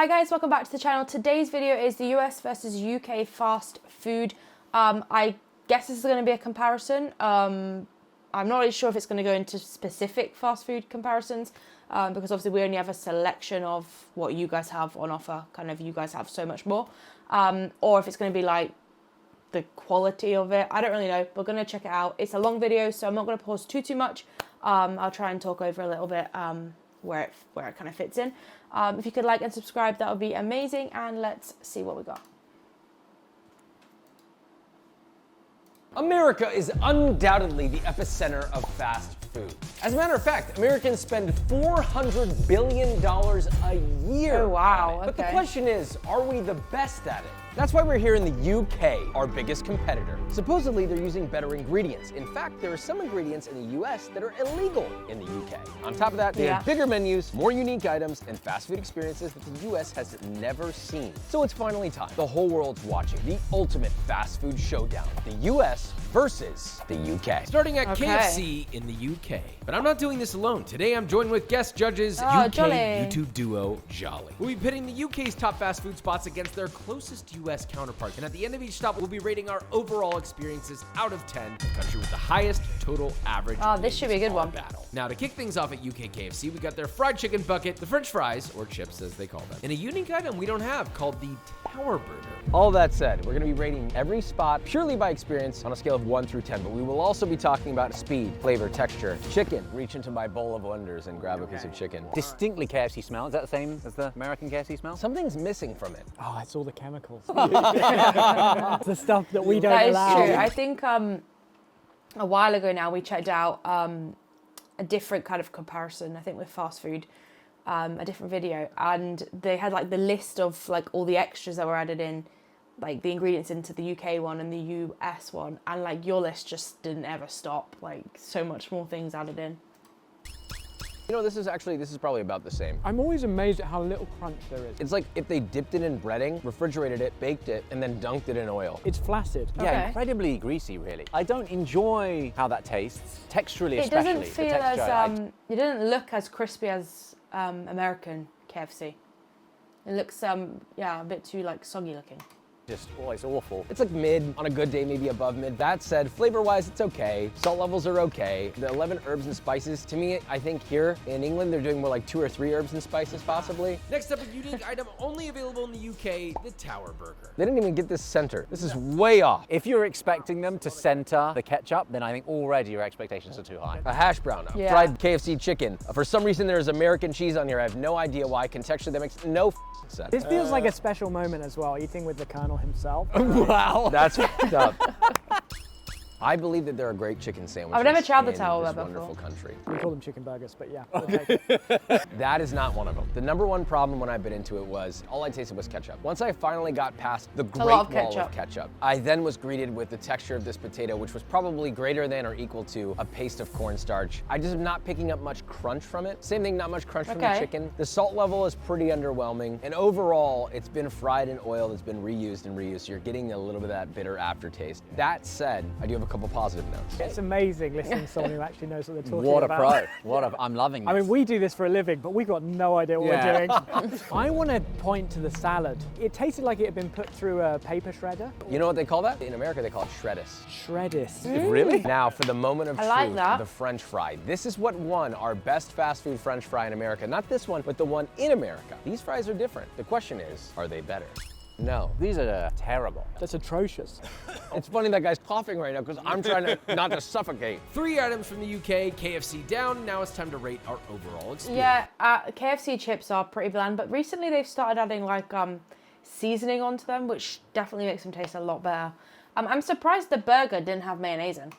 Hi guys, welcome back to the channel. Today's video is the US versus UK fast food. I guess this is going to be a comparison. I'm not really sure if it's going to go into specific fast food comparisons because obviously we only have a selection of what you guys have on offer. Kind of you guys have so much more. Or if it's going to be like the quality of it. I don't really know. We're going to check it out. It's a long video, so I'm not going to pause too much. I'll try and talk over a little bit where it kind of fits in. If you could like and subscribe, that would be amazing. And let's see what we got. America is undoubtedly the epicenter of fast food. As a matter of fact, Americans spend $400 billion a year. Oh, wow. on it. But the Okay. question is, are we the best at it? That's why we're here in the UK, our biggest competitor. Supposedly, they're using better ingredients. In fact, there are some ingredients in the US that are illegal in the UK. On top of that, they have bigger menus, more unique items, and fast food experiences that the US has never seen. So it's finally time. The whole world's watching the ultimate fast food showdown. The US versus the UK. Starting at KFC in the UK. But I'm not doing this alone. Today I'm joined with guest judges, UK Jolly. YouTube duo Jolly. We'll be pitting the UK's top fast food spots against their closest US counterparts. And at the end of each stop, we'll be rating our overall experiences out of 10, the country with the highest total average. Oh, this should be a good one. Battle. Now to kick things off at UK KFC, we got their fried chicken bucket, the French fries, or chips as they call them, and a unique item we don't have called the Tower Burger. All that said, we're gonna be rating every spot purely by experience on a scale of 1 through 10, but we will also be talking about speed, flavor, texture, chicken. Reach into my bowl of wonders and grab a piece of chicken. Distinctly KFC smell. Is that the same as the American KFC smell? Something's missing from it. Oh, it's all the chemicals. It's the stuff that we don't That is allow. true. I think a while ago now we checked out a different kind of comparison, I think with fast food, a different video, and they had like the list of like all the extras that were added in, like the ingredients into the UK one and the US one, and like your list just didn't ever stop, like so much more things added in. You know, this is probably about the same. I'm always amazed at how little crunch there is. It's like if they dipped it in breading, refrigerated it, baked it, and then dunked it in oil. It's flaccid. Okay. Yeah, incredibly greasy, really. I don't enjoy how that tastes, texturally It especially. doesn't feel the texture, as it doesn't look as crispy as American KFC. It looks yeah, a bit too like soggy looking. it's awful. It's like mid, on a good day, maybe above mid. That said, flavor-wise, it's okay. Salt levels are okay. The 11 herbs and spices, to me, I think here in England, they're doing more like 2 or 3 herbs and spices, possibly. Next up, a unique item only available in the UK, the Tower Burger. They didn't even get this center. This is way off. If you're expecting them to center the ketchup, then I think already your expectations are too high. A hash brown, a Yeah. fried KFC chicken. For some reason, there's American cheese on here. I have no idea why. Contextually, that makes no sense. This feels like a special moment as well, eating with the Colonel himself. Wow. That's fucked up. I believe that there are great chicken sandwiches. I've never tried the in Tower this Burger wonderful country. We call them chicken burgers, but yeah. we'll take it. That is not one of them. The number one problem when I bit into it was all I tasted was ketchup. Once I finally got past the great lot of wall ketchup. of ketchup, I then was greeted with the texture of this potato, which was probably greater than or equal to a paste of cornstarch. I just am not picking up much crunch from it. Same thing, not much crunch from the Okay. chicken. The salt level is pretty underwhelming. And overall, it's been fried in oil that's been reused and reused. So you're getting a little bit of that bitter aftertaste. That said, I do have a couple positive notes. It's amazing listening to someone who actually knows what they're talking What a about. pro. I'm loving this. I mean, we do this for a living, but we've got no idea what Yeah. we're doing. I want to point to the salad. It tasted like it had been put through a paper shredder. You know what they call that? In America, they call it shreddis. Shreddis. Really? Now, for the moment of I like truth, that. the French fry. This is what won our best fast food French fry in America. Not this one, but the one in America. These fries are different. The question is, are they better? No. These are terrible. That's atrocious. It's funny that guy's coughing right now because I'm trying to not to suffocate. 3 items from the UK, KFC down. Now it's time to rate our overall experience. Yeah, KFC chips are pretty bland, but recently they've started adding like seasoning onto them, which definitely makes them taste a lot better. I'm surprised the burger didn't have mayonnaise in.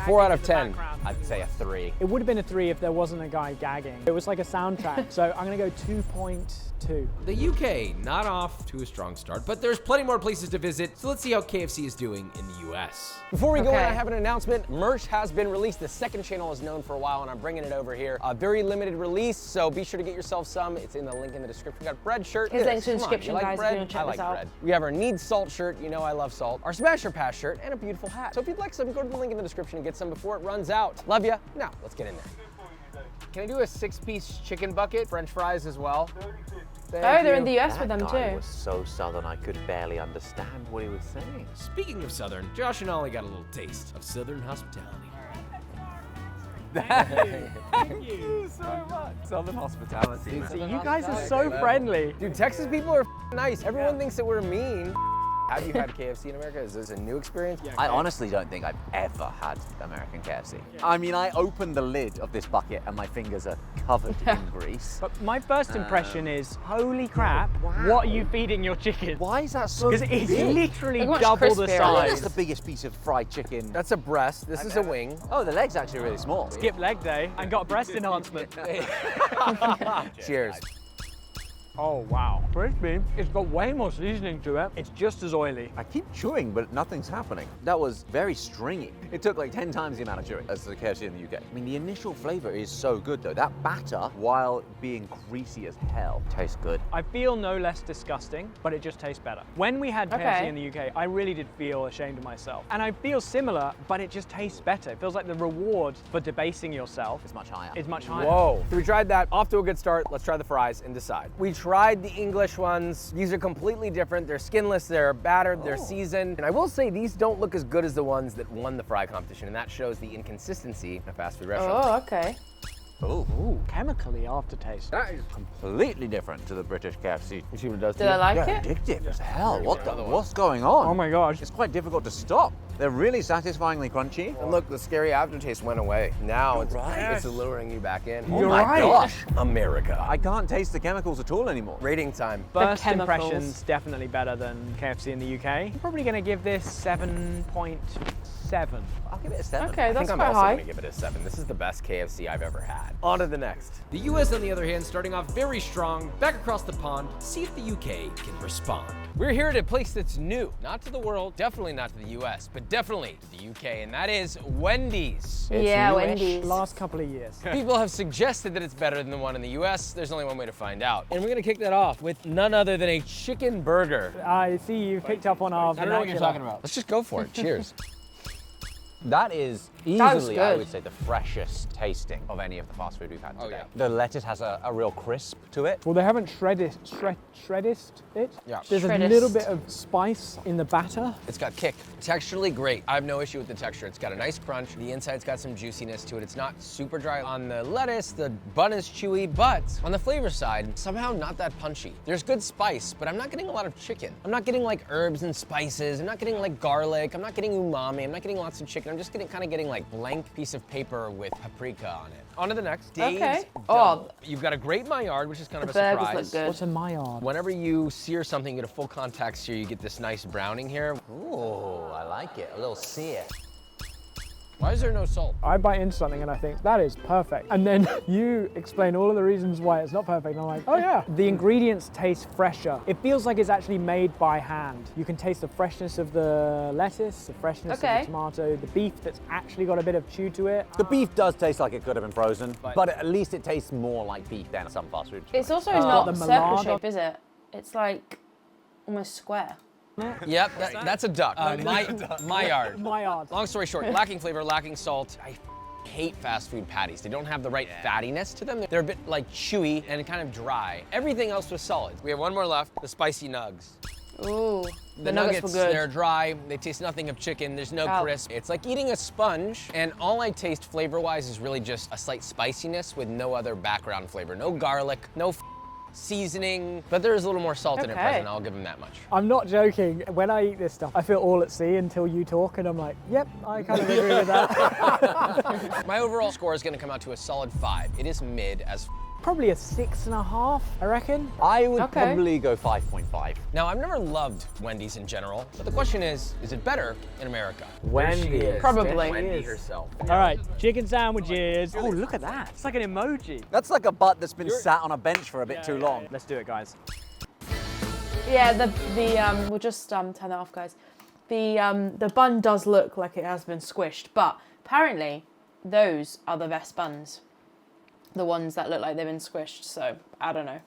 4 out of 10. I'd say a 3. It would have been a 3 if there wasn't a guy gagging. It was like a soundtrack. So I'm going to go 2.2. The UK, not off to a strong start, but there's plenty more places to visit, so let's see how KFC is doing in the US. Before we go in, Okay. I have an announcement. Merch has been released. The second channel is known for a while, and I'm bringing it over here. A very limited release, so be sure to get yourself some. It's in the link in the description. We got a bread shirt. His Look at link's in the this. Come on, description, you like guys, if bread? you wanna check I like this out. bread. We have our Need Salt shirt. You know I love salt. Our Smash or Pass shirt, and a beautiful hat. So if you'd like some, go to the link in the description and get some before it runs out. Love ya. Now, let's get in there. Can I do a 6-piece chicken bucket, French fries as well? Oh, they're in the US with them That guy too. was so southern I could barely understand what he was saying. Speaking of Southern, Josh and Ollie got a little taste of Southern hospitality. Thank you so much. Southern hospitality. man. You guys are so friendly. Dude, Texas people are nice. Everyone thinks that we're mean. Have you had KFC in America? Is this a new experience? I honestly don't think I've ever had American KFC. I mean, I opened the lid of this bucket and my fingers are covered in grease. But my first impression is, holy crap, what are you feeding your chicken? Why is that so Because it's big? literally Look how much double the crispier it That's size. the biggest piece of fried chicken. That's a breast. This is a wing. Oh, the leg's actually really small. Skip leg day and got breast enhancement. Cheers. Oh wow. Crispy. It's got way more seasoning to it. It's just as oily. I keep chewing, but nothing's happening. That was very stringy. It took like 10 times the amount of chewing as the KFC in the UK. I mean, the initial flavor is so good though. That batter, while being greasy as hell, tastes good. I feel no less disgusting, but it just tastes better. When we had KFC Okay. in the UK, I really did feel ashamed of myself. And I feel similar, but it just tastes better. It feels like the reward for debasing yourself It's much higher. is much higher. Whoa. So we tried that. Off to a good start. Let's try the fries and decide. We tried the English ones. These are completely different. They're skinless, they're battered, they're seasoned. And I will say these don't look as good as the ones that won the fry competition, and that shows the inconsistency of fast food restaurants. Oh, okay. Ooh. Ooh, chemically aftertaste. That is completely different to the British KFC. You see what it does to Did I you? like Yeah, it? addictive as hell. What's going on? Oh my gosh. It's quite difficult to stop. They're really satisfyingly crunchy. And look, the scary aftertaste went away. Now it's right. luring you back in. Oh my gosh. America. I can't taste the chemicals at all anymore. Rating time. First chemicals. impressions definitely better than KFC in the UK. I'm probably going to give this 7.7. I'll give it a 7. Okay, I that's think I'm quite also high. gonna give it a 7. This is the best KFC I've ever had. On to the next. The US, on the other hand, starting off very strong, back across the pond, see if the UK can respond. We're here at a place that's new, not to the world, definitely not to the US, but definitely to the UK, and that is Wendy's. Yeah, newish. Wendy's. Last couple of years. People have suggested that it's better than the one in the US. There's only one way to find out. And we're gonna kick that off with none other than a chicken burger. I see you've picked up on our vernacular. Let's just go for it. Cheers. That is That was easily, I good. would say, the freshest tasting of any of the fast food we've had today. yeah. The lettuce has a real crisp to it. Well, they haven't shredded it. Yeah. There's a Shreddist. little bit of spice in the batter. It's got kick. Texturally great. I have no issue with the texture. It's got a nice crunch. The inside's got some juiciness to it. It's not super dry on the lettuce. The bun is chewy, but on the flavor side, somehow not that punchy. There's good spice, but I'm not getting a lot of chicken. I'm not getting like herbs and spices. I'm not getting like garlic. I'm not getting umami. I'm not getting lots of chicken. I'm just kind of getting like blank piece of paper with paprika on it. On to the next. Dave's Okay. Double. You've got a great Maillard, which is kind of a The burgers surprise. look good. What's a Maillard? Whenever you sear something, you get a full contact sear, you get this nice browning here. Ooh, I like it. A little sear. Why is there no salt? I bite into something and I think, that is perfect. And then you explain all of the reasons why it's not perfect. And I'm like, oh yeah. The ingredients taste fresher. It feels like it's actually made by hand. You can taste the freshness of the lettuce, the freshness of Okay. the tomato, the beef that's actually got a bit of chew to it. The beef does taste like it could have been frozen, but at least it tastes more like beef than some fast food. It's also got not the circle Maillard. shape, is it? It's like almost square. Yep, that's a duck. Maillard. Maillard. Long story short, lacking flavor, lacking salt. I hate fast food patties. They don't have the right fattiness to them. They're a bit like chewy and kind of dry. Everything else was solid. We have one more left, the spicy nugs. Ooh, The nuggets nuggets, were good. they're dry. They taste nothing of chicken. There's no Oh. crisp. It's like eating a sponge, and all I taste flavor-wise is really just a slight spiciness with no other background flavor. No garlic, no seasoning, but there is a little more salt in it Okay. present. I'll give them that much. I'm not joking. When I eat this stuff, I feel all at sea until you talk and I'm like, yep, I kind of agree with that. My overall score is going to come out to a solid 5. It is mid as. Probably a 6.5, I reckon. I would Okay. probably go 5.5. Now, I've never loved Wendy's in general, but the question is it better in America? Wendy's. Probably. Wendy herself. All right, chicken sandwiches. Oh, look at that. It's like an emoji. That's like a butt that's been sat on a bench for a bit too long. Let's do it, guys. Yeah, we'll just turn that off, guys. The bun does look like it has been squished, but apparently those are the best buns. The ones that look like they've been squished, so I don't know.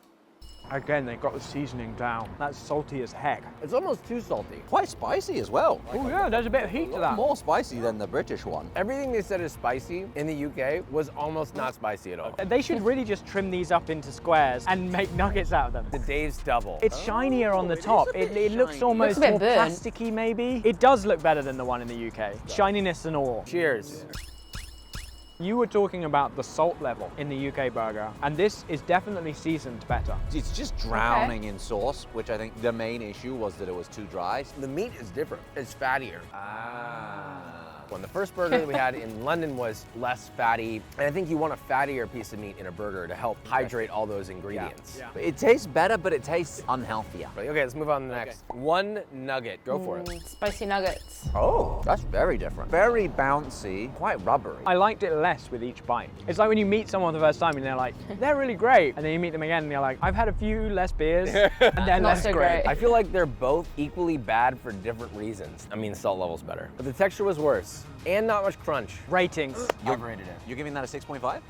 Again, they got the seasoning down. That's salty as heck. It's almost too salty. Quite spicy as well. Oh yeah, there's a bit of heat to that. More spicy than the British one. Everything they said is spicy in the UK was almost not spicy at all. They should really just trim these up into squares and make nuggets out of them. The Dave's double. It's shinier on the it is top. a bit It looks shiny. almost Looks a more bit burnt. plasticky maybe. It does look better than the one in the UK. Shininess and all. Cheers. You were talking about the salt level in the UK burger, and this is definitely seasoned better. It's just drowning in sauce, which I think the main issue was that it was too dry. The meat is different. It's fattier. When the first burger that we had in London was less fatty, and I think you want a fattier piece of meat in a burger to help hydrate all those ingredients. Yeah. It tastes better, but it tastes unhealthier. Okay, let's move on to the next. One nugget. Go for it. Spicy nuggets. Oh, that's very different. Very bouncy, quite rubbery. I liked it less with each bite. It's like when you meet someone the first time and they're like, they're really great. And then you meet them again and you're like, I've had a few less beers and they're Not less so great. great. I feel like they're both equally bad for different reasons. I mean, salt level's better, but the texture was worse and not much crunch. Ratings. I've rated it. You're giving that a 6.5?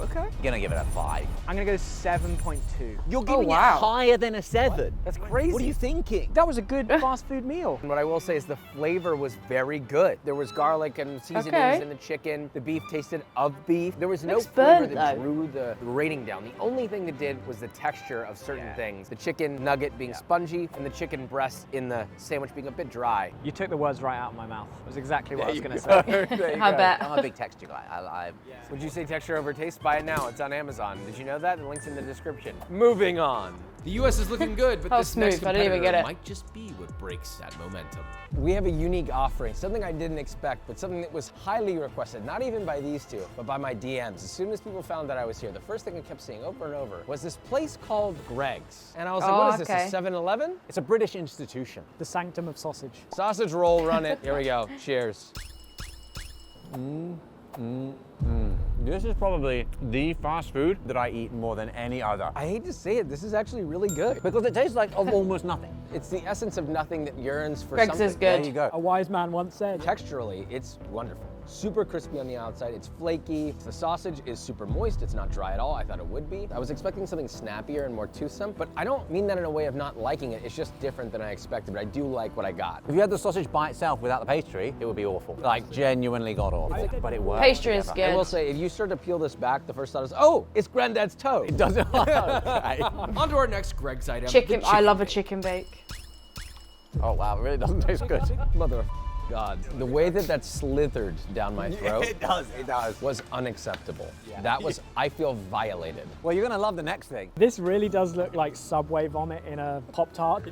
Okay. You're gonna give it a 5. I'm gonna go 7.2. You're giving wow. it higher than a 7. That's crazy. What are you thinking? That was a good fast food meal. What I will say is the flavor was very good. There was garlic and seasonings Okay. in the chicken. The beef tasted of beef. There was no Looks flavor burnt, that though. drew the rating down. The only thing that did was the texture of certain things. The chicken nugget being spongy and the chicken breast in the sandwich being a bit dry. You took the words right out of my mouth. It was exactly what I was gonna say. I bet. I'm a big texture guy. Would you say texture over taste? Buy it now. It's on Amazon. Did you know that? The link's in the description. Moving on. The US is looking good, but Oh, this next smooth. I didn't even competitor get it. might just be what breaks that momentum. We have a unique offering, something I didn't expect, but something that was highly requested, not even by these two, but by my DMs. As soon as people found that I was here, the first thing I kept seeing over and over was this place called Greg's. And I was like, Oh, what is okay. this, a 7-Eleven? It's a British institution. The sanctum of sausage. Sausage roll, run it. Here we go. Cheers. This is probably the fast food that I eat more than any other. I hate to say it, this is actually really good. Because it tastes like of almost nothing. It's the essence of nothing that yearns for Greg's something. is good. There you go. A wise man once said. Texturally, it's wonderful. Super crispy on the outside, it's flaky. The sausage is super moist, it's not dry at all. I thought it would be. I was expecting something snappier and more toothsome, but I don't mean that in a way of not liking it. It's just different than I expected, but I do like what I got. If you had the sausage by itself without the pastry, it would be awful. Like genuinely god awful. But it works. Pastry is together. I good. will say, if you start to peel this back, the first thought is, oh, it's Granddad's toe. It doesn't. Okay. On to our next Greg's item. Chicken. the I love a bake. chicken bake. Oh wow, it really doesn't taste good. Mother of God. The way that that slithered down my throat It does. was unacceptable. That was, I feel violated. Well, you're gonna love the next thing. This really does look like Subway vomit in a Pop-Tart.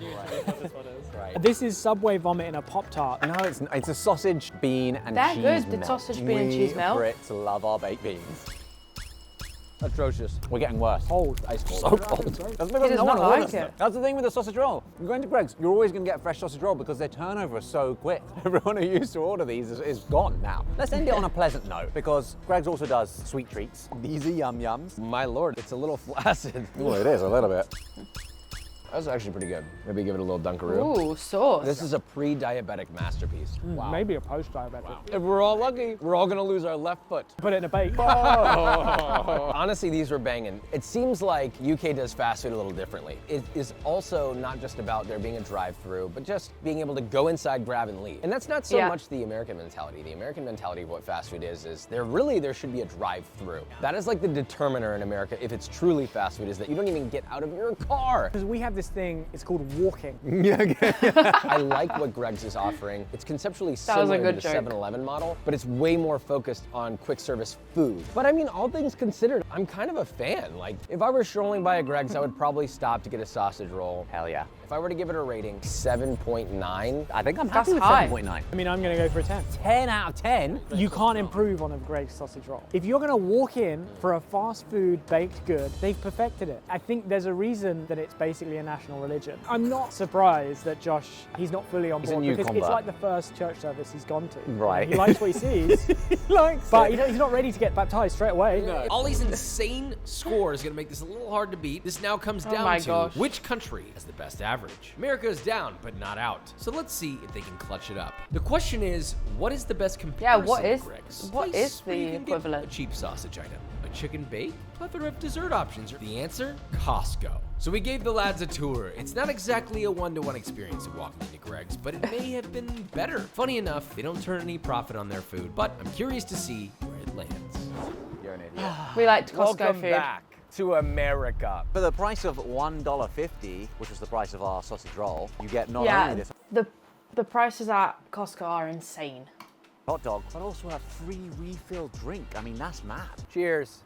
This is Subway vomit in a Pop-Tart. No, it's a sausage, bean, and They're cheese good, the melt. sausage, bean, and cheese melt. We Brits love our baked beans. Atrocious. We're getting worse. Cold. Ice cold. So cold. That's because does no one not like orders them. it. That's the thing with the sausage roll. You're going to Greg's, you're always going to get a fresh sausage roll because their turnover is so quick. Everyone who used to order these is gone now. Let's end it on a pleasant note because Greg's also does sweet treats. These are yum yums. My lord, it's a little flaccid. Well, it is a little bit. That was actually pretty good. Maybe give it a little Dunkaroo. Ooh, sauce. This is a pre-diabetic masterpiece. Maybe a post-diabetic. If we're all lucky, we're all gonna lose our left foot. Put it in a bake. Honestly, these were banging. It seems like UK does fast food a little differently. It is also not just about there being a drive-through, but just being able to go inside, grab, and leave. And that's not so Yeah. much the American mentality. The American mentality of what fast food is there should be a drive-through. That is like the determiner in America, if it's truly fast food, is that you don't even get out of your car. Because we have this thing, it's called walking. I like what Greg's is offering. It's conceptually That was a similar to good the joke. 7-Eleven model, but it's way more focused on quick service food. But I mean, all things considered, I'm kind of a fan. Like, if I were strolling by a Greg's, I would probably stop to get a sausage roll. Hell yeah. If I were to give it a rating, 7.9. I think I'm That's happy with high. 7.9. I mean, I'm going to go for a 10. 10 out of 10. You can't improve on a Greg's sausage roll. If you're going to walk in for a fast food baked good, they've perfected it. I think there's a reason that it's basically a national religion. I'm not surprised that Josh, he's not fully on He's a board new because convert. it's like the first church service he's gone to. Right. He likes what he sees, but he's not ready to get baptized straight away. Ollie's insane score is going to make this a little hard to beat. This now comes down my to gosh. which country has the best average. America is down, but not out. So let's see if they can clutch it up. The question is, what is the best comparison? what of is- Greg's? what Place is the where you can get equivalent? A cheap sausage item, a chicken bake? Plethora of dessert options. The answer? Costco. So we gave the lads a tour. It's not exactly a one-to-one experience of walking into Greg's, but it may have been better. Funny enough, they don't turn any profit on their food, but I'm curious to see where it lands. You're an idiot. We liked Costco Welcome food. back to America. For the price of $1.50, which was the price of our sausage roll, you get not Yeah, only this the prices at Costco are insane. hot dog, but also a free refill drink. I mean, that's mad. Cheers.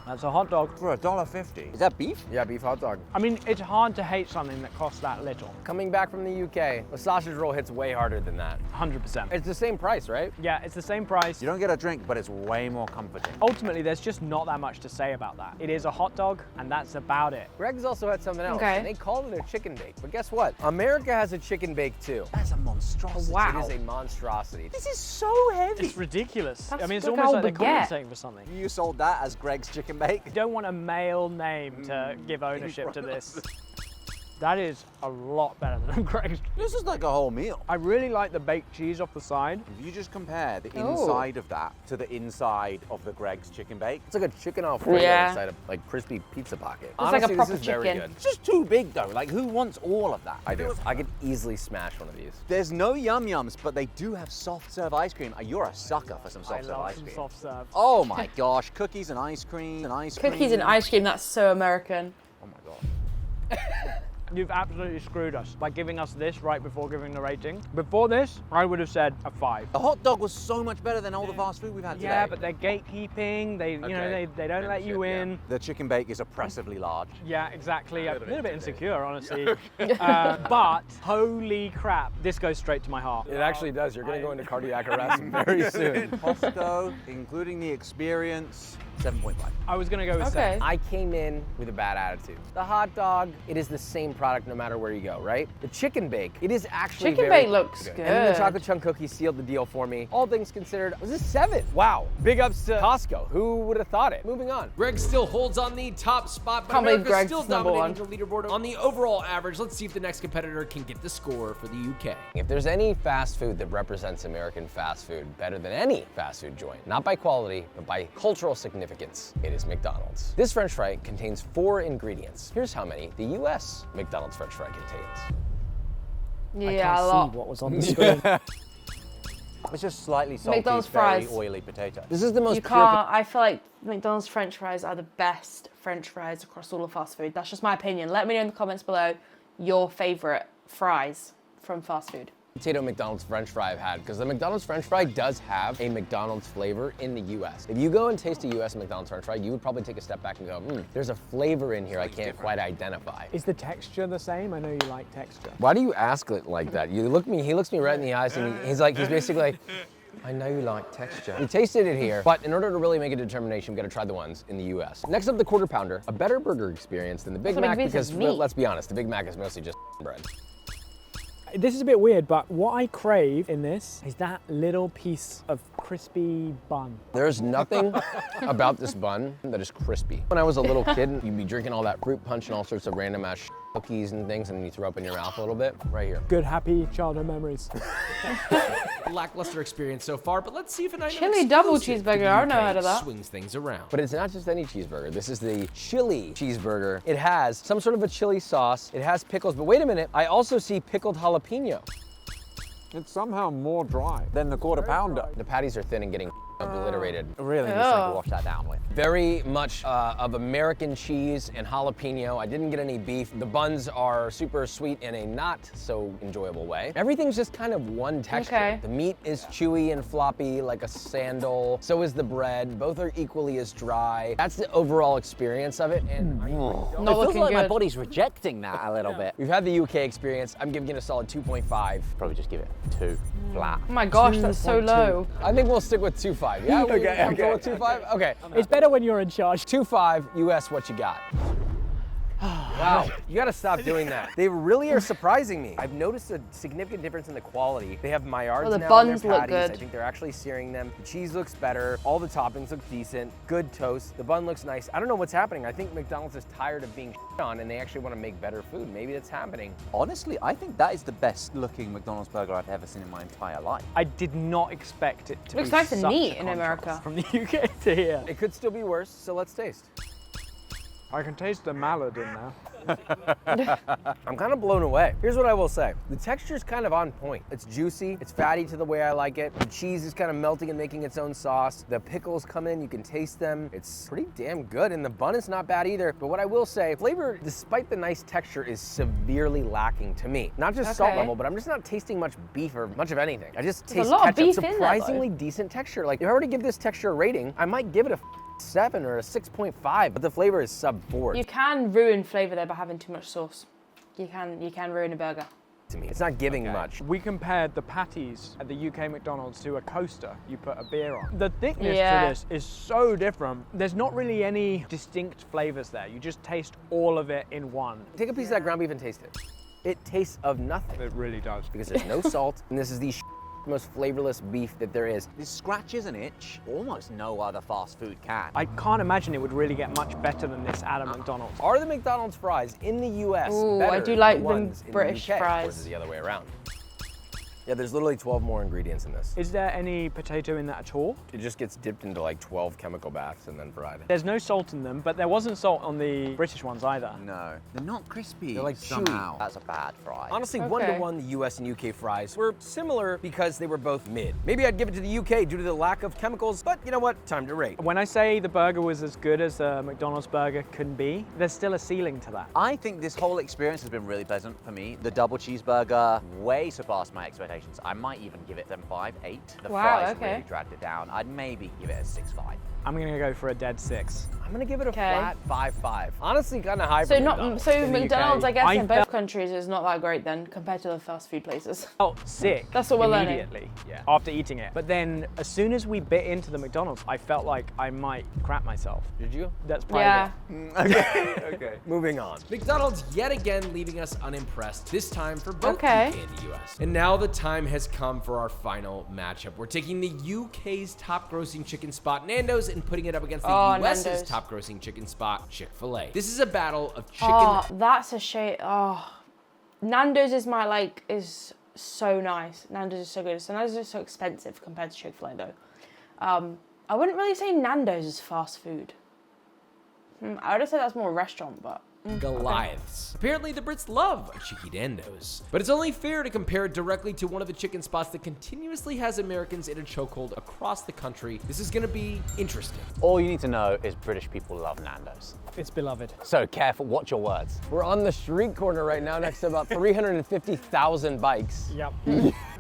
That's a hot dog. For $1.50. Is that beef? Yeah, beef hot dog. I mean, it's hard to hate something that costs that little. Coming back from the UK, a sausage roll hits way harder than that. 100%. It's the same price, right? Yeah, it's the same price. You don't get a drink, but it's way more comforting. Ultimately, there's just not that much to say about that. It is a hot dog, and that's about it. Greg's also had something else. Okay. And they called it a chicken bake. But guess what? America has a chicken bake too. That's a monstrosity. Wow. It is a monstrosity. This is so heavy. It's ridiculous. That's I mean, it's like almost our like they're baguette. compensating for something. You sold that as Greg's chicken bake? You don't want a male name to give ownership to this. That is a lot better than Greg's. This is like a whole meal. I really like the baked cheese off the side. If you just compare the Oh. inside of that to the inside of the Greg's chicken bake, It's like a chicken Alfredo Yeah. inside a like crispy pizza pocket. It's like a Honestly, proper this is very chicken. good. it's just too big though. Like, who wants all of that? I do. I could easily smash one of these. There's no yum yums, but they do have soft serve ice cream. You're a sucker for some I soft serve love ice some cream. soft serve. Oh my gosh, cookies and ice cream Cookies and ice cream, that's so American. Oh my god. You've absolutely screwed us by giving us this right before giving the rating. Before this, I would have said a 5. The hot dog was so much better than all the fast food we've had today. Yeah, but they're gatekeeping. They, you know, Okay. they don't let you in. The chicken bake is oppressively large. Yeah, exactly. A little bit insecure, honestly. But holy crap, this goes straight to my heart. It actually does. You're going to go into cardiac arrest very soon. Costco, including the experience, 7.5. I was gonna go with Okay. 7. I came in with a bad attitude. The hot dog, it is the same product no matter where you go, right? The chicken bake, it is actually Chicken very bake looks good. And then the chocolate chunk cookie sealed the deal for me. All things considered, it was a 7. Wow. Big ups to Costco. Who would have thought it? Moving on. Greg still holds on the top spot, but Can't believe America's Greg's still number dominating the leaderboard on the overall average. Let's see if the next competitor can get the score for the UK. If there's any fast food that represents American fast food better than any fast food joint, not by quality, but by cultural significance, it is McDonald's. This French fry contains 4 ingredients. Here's how many the US McDonald's French fry contains. Yeah, a lot. what was on the screen. It's just slightly salty, McDonald's very fries. oily potato. This is the most You pure can't. I feel like McDonald's French fries are the best French fries across all of fast food. That's just my opinion. Let me know in the comments below your favorite fries from fast food. potato McDonald's French fry I've had, because the McDonald's French fry does have a McDonald's flavor in the US. If you go and taste a US McDonald's French fry, you would probably take a step back and go, there's a flavor in here I can't quite identify. Is the texture the same? I know you like texture. Why do you ask it like that? He looks me right in the eyes and he's basically like, I know you like texture. We tasted it here, but in order to really make a determination, we gotta try the ones in the US. Next up, the Quarter Pounder, a better burger experience than the Big That's what Mac makes because, it meat. let's be honest, the Big Mac is mostly just bread. This is a bit weird, but what I crave in this is that little piece of crispy bun. There's nothing about this bun that is crispy. When I was a little kid, you'd be drinking all that fruit punch and all sorts of random ass cookies and things, and you throw up in your mouth a little bit. Right here. Good, happy childhood memories. Lackluster experience so far, but let's see if an item Chili double exclusive to cheeseburger, the I don't know UK how to that. swings things around. But it's not just any cheeseburger. This is the chili cheeseburger. It has some sort of a chili sauce. It has pickles, but wait a minute. I also see pickled jalapeno. It's somehow more dry. Then the Quarter Pounder. The patties are thin and getting obliterated. Really needs Ugh. to wash that down with. Very much of American cheese and jalapeno. I didn't get any beef. The buns are super sweet in a not so enjoyable way. Everything's just kind of one texture. Okay. The meat is chewy and floppy like a sandal. So is the bread. Both are equally as dry. That's the overall experience of it. And I really don't- Not It feels looking like my good. body's rejecting that a little bit. We've had the UK experience. I'm giving it a solid 2.5. Probably just give it 2 flat. Oh my gosh, that's so 2.2. low. I think we'll stick with 2.5. Yeah, we comfortable with 2.5? Okay. It's better when you're in charge. 2.5 US, what you got? Wow, you gotta stop doing that. They really are surprising me. I've noticed a significant difference in the quality. They have Maillards the now buns in their look patties. good. I think they're actually searing them. The cheese looks better. All the toppings look decent. Good toast. The bun looks nice. I don't know what's happening. I think McDonald's is tired of being shit on and they actually want to make better food. Maybe that's happening. Honestly, I think that is the best looking McDonald's burger I've ever seen in my entire life. I did not expect it to Looks be nice and such neat a in contrast America. from the UK to here. It could still be worse, so let's taste. I can taste the mallard in there. I'm kind of blown away. Here's what I will say. The texture's kind of on point. It's juicy, it's fatty to the way I like it. The cheese is kind of melting and making its own sauce. The pickles come in, you can taste them. It's pretty damn good, and the bun is not bad either. But what I will say, flavor, despite the nice texture, is severely lacking to me. Not just salt Okay. level, but I'm just not tasting much beef or much of anything. I just There's taste a lot of ketchup. beef in there, though. Surprisingly decent texture. Like, if I were to give this texture a rating, I might give it a 7 or a 6.5, but the flavor is sub 4 You can ruin flavour there by having too much sauce. You can ruin a burger. to me. It's not giving much. We compared the patties at the UK McDonald's to a coaster you put a beer on. The thickness Yeah. to this is so different. There's not really any distinct flavors there. You just taste all of it in one. Take a piece of that ground beef and taste it. It tastes of nothing It really does. because there's no salt, and this is the most flavorless beef that there is. This scratches an itch almost no other fast food can. I can't imagine it would really get much better than this at a McDonald's. Are the McDonald's fries in the U.S. Ooh, better I do than like the them ones in British the UK? fries. Or is it the other way around? Yeah, there's literally 12 more ingredients in this. Is there any potato in that at all? It just gets dipped into like 12 chemical baths and then fried. There's no salt in them, but there wasn't salt on the British ones either. No, they're not crispy. They're like somehow. chewy. That's a bad fry. Honestly, Okay. 1-to-1, the US and UK fries were similar because they were both mid. Maybe I'd give it to the UK due to the lack of chemicals, but you know what? Time to rate. When I say the burger was as good as a McDonald's burger can be, there's still a ceiling to that. I think this whole experience has been really pleasant for me. The double cheeseburger way surpassed my expectations. I might even give it 7.5, 8. The Wow, fries okay. really dragged it down. I'd maybe give it a 6.5. I'm gonna go for a dead 6. I'm gonna give it a Okay. flat 5.5. Honestly, kind of high So for not McDonald's. so in the McDonald's, UK. I guess, I in both felt- countries is not that great then compared to the fast food places. Felt sick. That's what we're learning. immediately after eating it. But then as soon as we bit into the McDonald's, I felt like I might crap myself. Did you? That's private. Yeah. Okay. Moving on. McDonald's yet again leaving us unimpressed, this time for both Okay. UK and the US. And now the time has come for our final matchup. We're taking the UK's top grossing chicken spot, Nando's, and putting it up against the Oh, US's Nando's. top grossing chicken spot, Chick-fil-A. This is a battle of chicken. Oh, that's a shame. Oh, Nando's is is so nice. Nando's is so good. So Nando's is so expensive compared to Chick-fil-A though. I wouldn't really say Nando's is fast food. I would have said that's more a restaurant, but. Goliaths. Apparently the Brits love a cheeky Nando's. But it's only fair to compare it directly to one of the chicken spots that continuously has Americans in a chokehold across the country. This is gonna be interesting. All you need to know is British people love Nando's. It's beloved. So careful, watch your words. We're on the street corner right now next to about 350,000 bikes. Yep.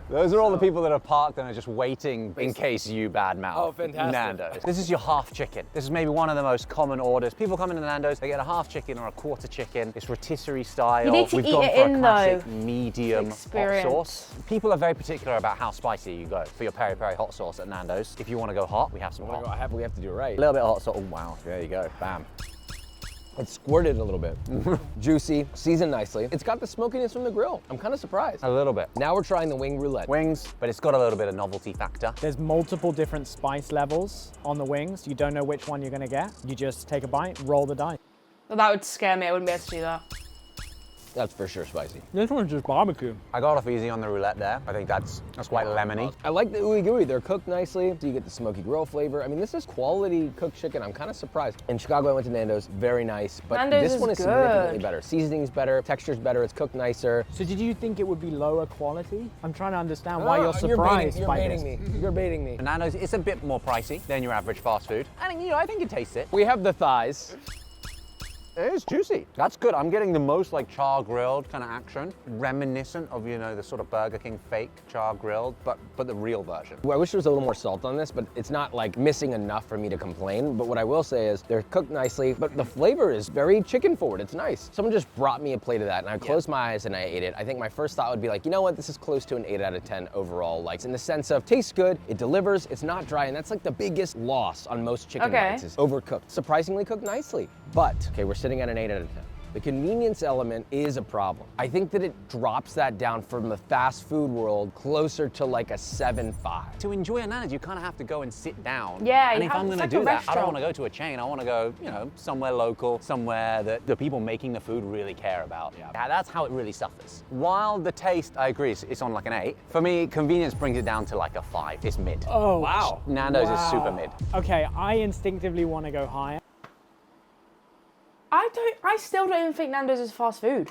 Those are all the people that are parked and are just waiting in case you badmouth Oh, fantastic. Nando's. This is your half chicken. This is maybe one of the most common orders. People come into Nando's, they get a half chicken or a quarter chicken. It's rotisserie style. You need to We've eat gone it for in, a classic though. medium hot Experience. sauce. People are very particular about how spicy you go for your peri peri hot sauce at Nando's. If you want to go hot, we have some hot. We have to do it right. A little bit of hot sauce. Oh wow, there you go. Bam. It's squirted a little bit. Juicy, seasoned nicely. It's got the smokiness from the grill. I'm kind of surprised. A little bit. Now we're trying the wing roulette. Wings, but it's got a little bit of novelty factor. There's multiple different spice levels on the wings. You don't know which one you're gonna get. You just take a bite, roll the dice. But that would scare me. I wouldn't be able to do that. That's for sure spicy. This one's just barbecue. I got off easy on the roulette there. I think that's quite lemony. I like the ooey gooey. They're cooked nicely, so you get the smoky grill flavor. I mean, this is quality cooked chicken. I'm kind of surprised. In Chicago, I went to Nando's. Very nice, but Nando's this is one is good. significantly better. Seasoning's better, texture's better, it's cooked nicer. So did you think it would be lower quality? I'm trying to understand why you're baiting, surprised you're by baiting this. me. You're baiting me. Nando's, it's a bit more pricey than your average fast food. And I think you taste it. We have the thighs. It is juicy. That's good. I'm getting the most like char grilled kind of action, reminiscent of, you know, the sort of Burger King fake char grilled, but the real version. I wish there was a little more salt on this, but it's not like missing enough for me to complain. But what I will say is they're cooked nicely, but the flavor is very chicken forward. It's nice. Someone just brought me a plate of that and I closed my eyes and I ate it. I think my first thought would be like, you know what? This is close to an 8 out of 10 overall. Like in the sense of tastes good, it delivers, it's not dry. And that's like the biggest loss on most chicken Okay. bites is overcooked. Surprisingly cooked nicely. But, okay, we're sitting at an 8 out of 10. The convenience element is a problem. I think that it drops that down from the fast food world closer to like a 7.5. To enjoy a Nando's, you kind of have to go and sit down. Yeah, And you if have- I'm it's going to like a do that, I restaurant. don't want to go to a chain. I want to go, you know, somewhere local, somewhere that the people making the food really care about. Yeah, that's how it really suffers. While the taste, I agree, it's on like an 8. For me, convenience brings it down to like a 5. It's mid. Oh, Wow. Nando's is super mid. Okay, I instinctively want to go higher. I still don't even think Nando's is fast food.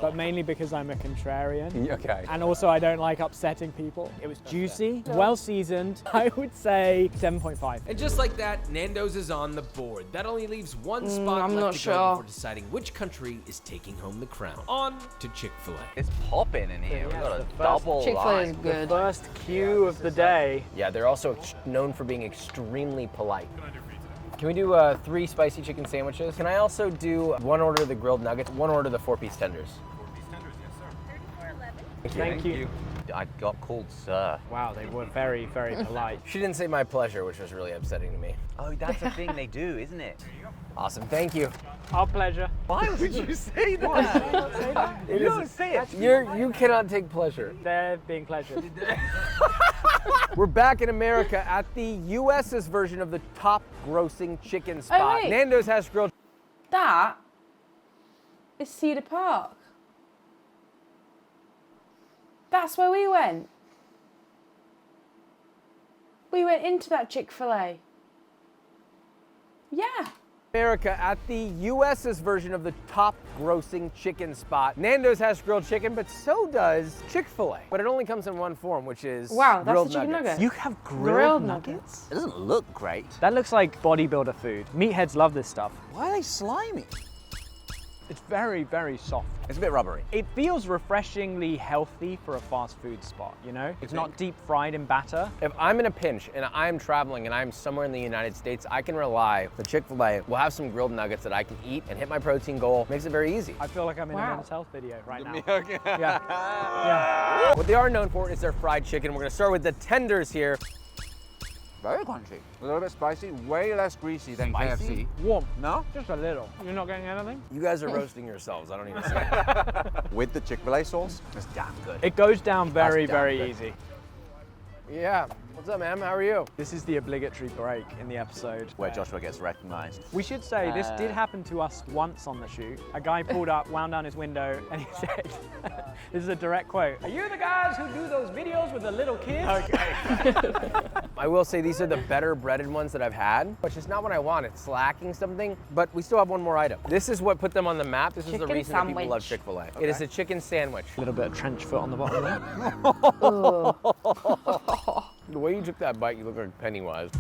But mainly because I'm a contrarian. Okay. And also I don't like upsetting people. It was juicy, well seasoned. I would say 7.5. And just like that, Nando's is on the board. That only leaves one spot I'm left not to sure. go before deciding which country is taking home the crown. On to Chick-fil-A. It's popping in here. We've got a the first double Chick-fil-A is line. good. First cue of the day. Yeah, they're also known for being extremely polite. Can we do 3 spicy chicken sandwiches? Can I also do 1 order of the grilled nuggets, 1 order of the 4-piece tenders? 4-piece tenders, yes, sir. Thank you. I got called sir. Wow, they were very, very polite. She didn't say my pleasure, which was really upsetting to me. Oh, that's a thing they do, isn't it? Awesome, thank you. Our pleasure. Why would you say that? You don't say it. You cannot take pleasure. They're being pleasured. We're back in America at the US's version of the top grossing chicken spot. wait. Nando's has grilled. That is Cedar Park. That's where we went. We went into that Chick-fil-A. Yeah. America at the US's version of the top grossing chicken spot. Nando's has grilled chicken, but so does Chick-fil-A. But it only comes in one form, which is Wow, that's grilled the chicken nuggets. nugget. You have Grilled nuggets. It doesn't look great. That looks like bodybuilder food. Meatheads love this stuff. Why are they slimy? It's very, very soft. It's a bit rubbery. It feels refreshingly healthy for a fast food spot, you know? It's not deep fried in batter. If I'm in a pinch and I'm traveling and I'm somewhere in the United States, I can rely the Chick-fil-A will have some grilled nuggets that I can eat and hit my protein goal. Makes it very easy. I feel like I'm in Wow. a men's health video right now. Okay. Yeah. Yeah. What they are known for is their fried chicken. We're gonna start with the tenders here. Very crunchy. A little bit spicy, way less greasy than KFC. Warm. No? Just a little. You're not getting anything? You guys are roasting yourselves. I don't even say it. With the Chick-fil-A sauce, it's damn good. It goes down very, That's damn very good. easy. Yeah. What's up, man? How are you? This is the obligatory break in the episode. Where Joshua gets recognized. We should say this did happen to us once on the shoot. A guy pulled up, wound down his window, and he said, this is a direct quote, "Are you the guys who do those videos with the little kids?" Okay. I will say these are the better breaded ones that I've had, which is not what I want. It's lacking something, but we still have one more item. This is what put them on the map. This is the Chicken reason that people love sandwich. Chick-fil-A. It is a chicken sandwich. A little bit of trench foot on the bottom there. The way you took that bite, you look like Pennywise.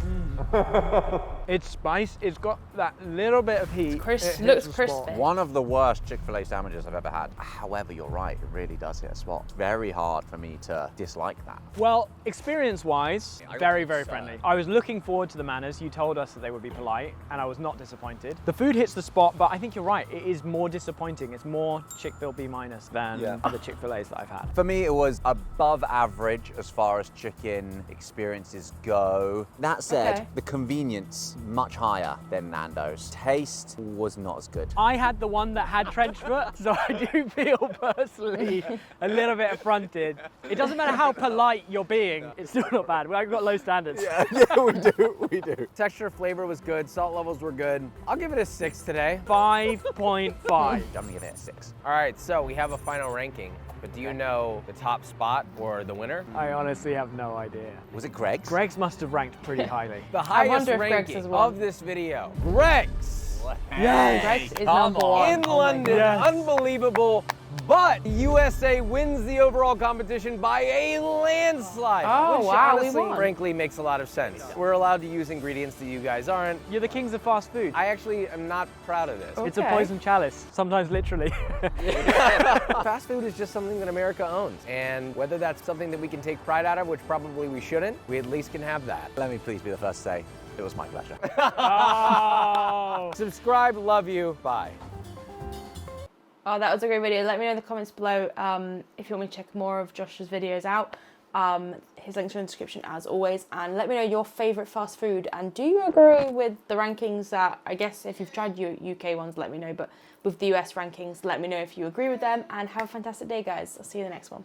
It's spice. It's got that little bit of heat. Crisp- It hits looks the spot. crispy. One of the worst Chick-fil-A sandwiches I've ever had. However, you're right, it really does hit a spot. It's very hard for me to dislike that. Well, experience-wise, very, very friendly. I was looking forward to the manners. You told us that they would be polite, and I was not disappointed. The food hits the spot, but I think you're right. It is more disappointing. It's more Chick-fil B- than the Chick-fil-A's that I've had. For me, it was above average as far as chicken experiences go. That said, Okay. the convenience, much higher than Nando's. Taste was not as good. I had the one that had trench foot, so I do feel personally a little bit affronted. It doesn't matter how polite you're being, it's still not bad. We've got low standards. Yeah, we do. Texture, flavor was good. Salt levels were good. I'll give it a 6 today. 5.5. I'm gonna give it a 6. All right, so we have a final ranking, but do you know the top spot or the winner? I honestly have no idea. Was it Greg's? Greg's must have ranked pretty highly. The highest wonder if Greg's ranking has won. of this video. Greg's Greg's is number one. in Oh my London. Yes. Unbelievable. But USA wins the overall competition by a landslide. Oh, which wow, we honestly, won. frankly, makes a lot of sense. We're allowed to use ingredients that you guys aren't. You're the kings of fast food. I actually am not proud of this. It's a Okay. poison chalice, sometimes literally. Fast food is just something that America owns. And whether that's something that we can take pride out of, which probably we shouldn't, we at least can have that. Let me please be the first to say, it was my pleasure. Oh. Subscribe, love you, bye. Oh, that was a great video. Let me know in the comments below if you want me to check more of Josh's videos out. His links are in the description as always, and let me know your favourite fast food, and do you agree with the rankings that, I guess if you've tried your UK ones, let me know, but with the US rankings, let me know if you agree with them, and have a fantastic day, guys. I'll see you in the next one.